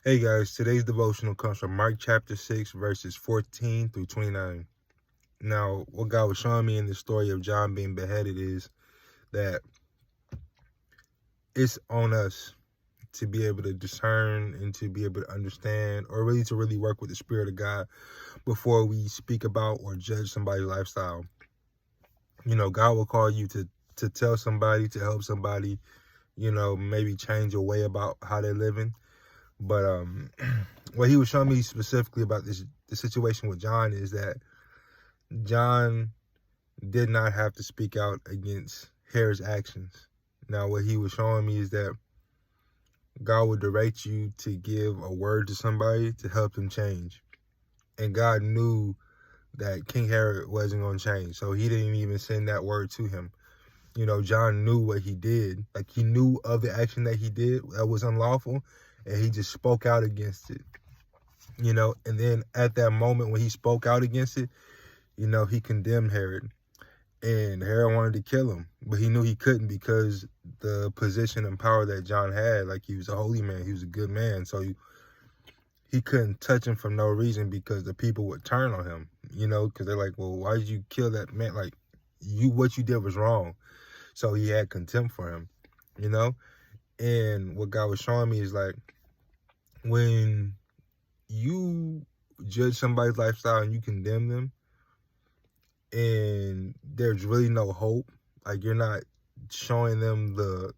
Hey guys, today's devotional comes from Mark chapter 6, verses 14 through 29. Now, what God was showing me in the story of John being beheaded is that it's on us to be able to discern and to be able to understand, or really to really work with the Spirit of God before we speak about or judge somebody's lifestyle. God will call you to tell somebody, to help somebody, maybe change a way about how they're living. But what he was showing me specifically about the situation with John is that John did not have to speak out against Herod's actions. Now, what he was showing me is that God would direct you to give a word to somebody to help them change. And God knew that King Herod wasn't going to change, so he didn't even send that word to him. John knew what he did. Like, he knew of the action that he did that was unlawful, and he just spoke out against it. And then at that moment when he spoke out against it, he condemned Herod. And Herod wanted to kill him, but he knew he couldn't because the position and power that John had, like, he was a holy man, he was a good man, so he couldn't touch him for no reason because the people would turn on him, because they're like, well, why did you kill that man? Like, what you did was wrong. So he had contempt for him, and what God was showing me is, like, when you judge somebody's lifestyle and you condemn them, and there's really no hope, like, you're not showing them the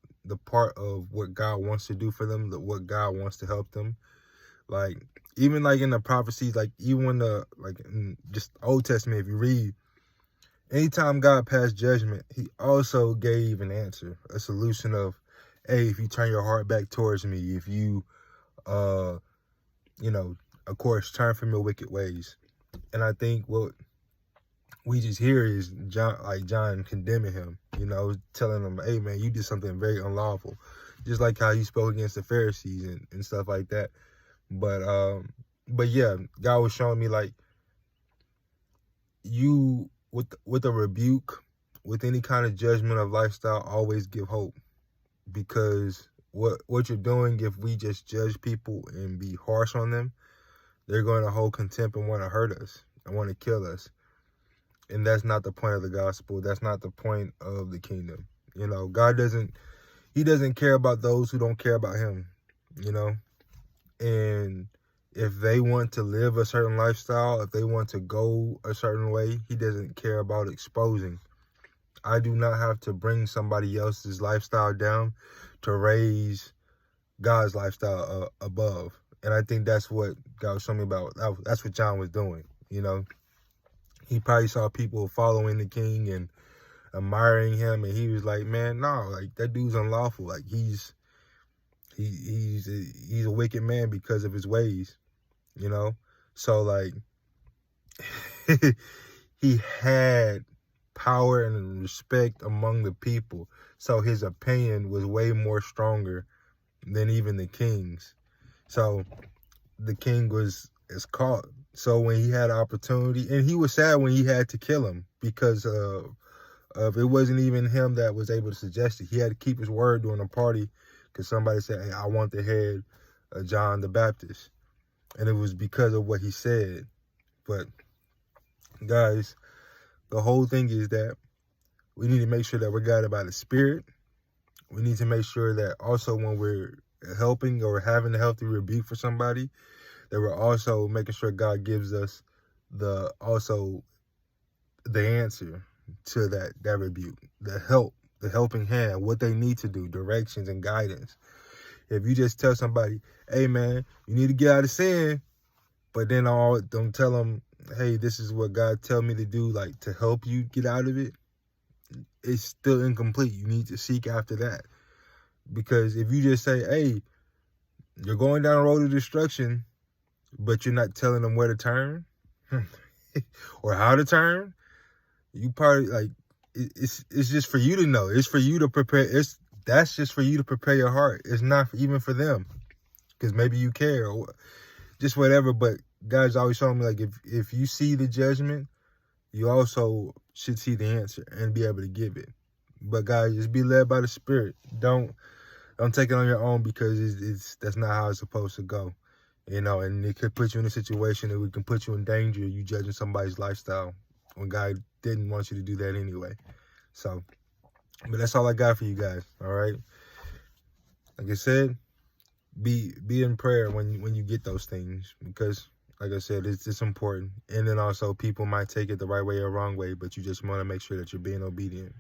part of what God wants to do for them, what God wants to help them. Like, even like in the prophecies, like even when in just Old Testament, if you read, anytime God passed judgment, he also gave an answer, a solution of, hey, if you turn your heart back towards me, if you of course, turn from your wicked ways. And I think what we just hear is John condemning him, telling him, hey man, you did something very unlawful. Just like how he spoke against the Pharisees and stuff like that. But yeah, God was showing me, like, you with a rebuke, with any kind of judgment of lifestyle, always give hope. Because what you're doing, if we just judge people and be harsh on them, they're going to hold contempt and want to hurt us and want to kill us. And that's not the point of the gospel. That's not the point of the kingdom. God doesn't care about those who don't care about him, and if they want to live a certain lifestyle, if they want to go a certain way, he doesn't care about exposing. I do not have to bring somebody else's lifestyle down to raise God's lifestyle above. And I think that's what God was showing me about. That's what John was doing, He probably saw people following the king and admiring him, and he was like, man, no, like, that dude's unlawful. Like, he's a wicked man because of his ways, So, like, he had power and respect among the people, so his opinion was way more stronger than even the king's. So the king is caught. So when he had opportunity, and he was sad when he had to kill him, because of it wasn't even him that was able to suggest it. He had to keep his word during a party because somebody said, hey, I want the head of John the Baptist. And it was because of what he said. But guys, the whole thing is that we need to make sure that we're guided by the Spirit. We need to make sure that also when we're helping or having a healthy rebuke for somebody, that we're also making sure God gives us the answer to that rebuke, the helping hand, what they need to do, directions and guidance. If you just tell somebody, hey man, you need to get out of sin, but then don't tell them, hey, this is what God tell me to do, like, to help you get out of it, it's still incomplete. You need to seek after that. Because if you just say, hey, you're going down a road of destruction, but you're not telling them where to turn or how to turn, you probably, like, it's just for you to know. It's for you to prepare. That's just for you to prepare your heart. It's not even for them, because maybe you care or just whatever. But God's always showing me, like, if you see the judgment, you also should see the answer and be able to give it. But guys, just be led by the Spirit. Don't take it on your own, because that's not how it's supposed to go. You know, and it could put you in a situation that we can put you in danger, you judging somebody's lifestyle when God didn't want you to do that anyway. So, but that's all I got for you guys, all right? Like I said, be in prayer when you get those things, because like I said, it's important. And then also people might take it the right way or wrong way, but you just want to make sure that you're being obedient.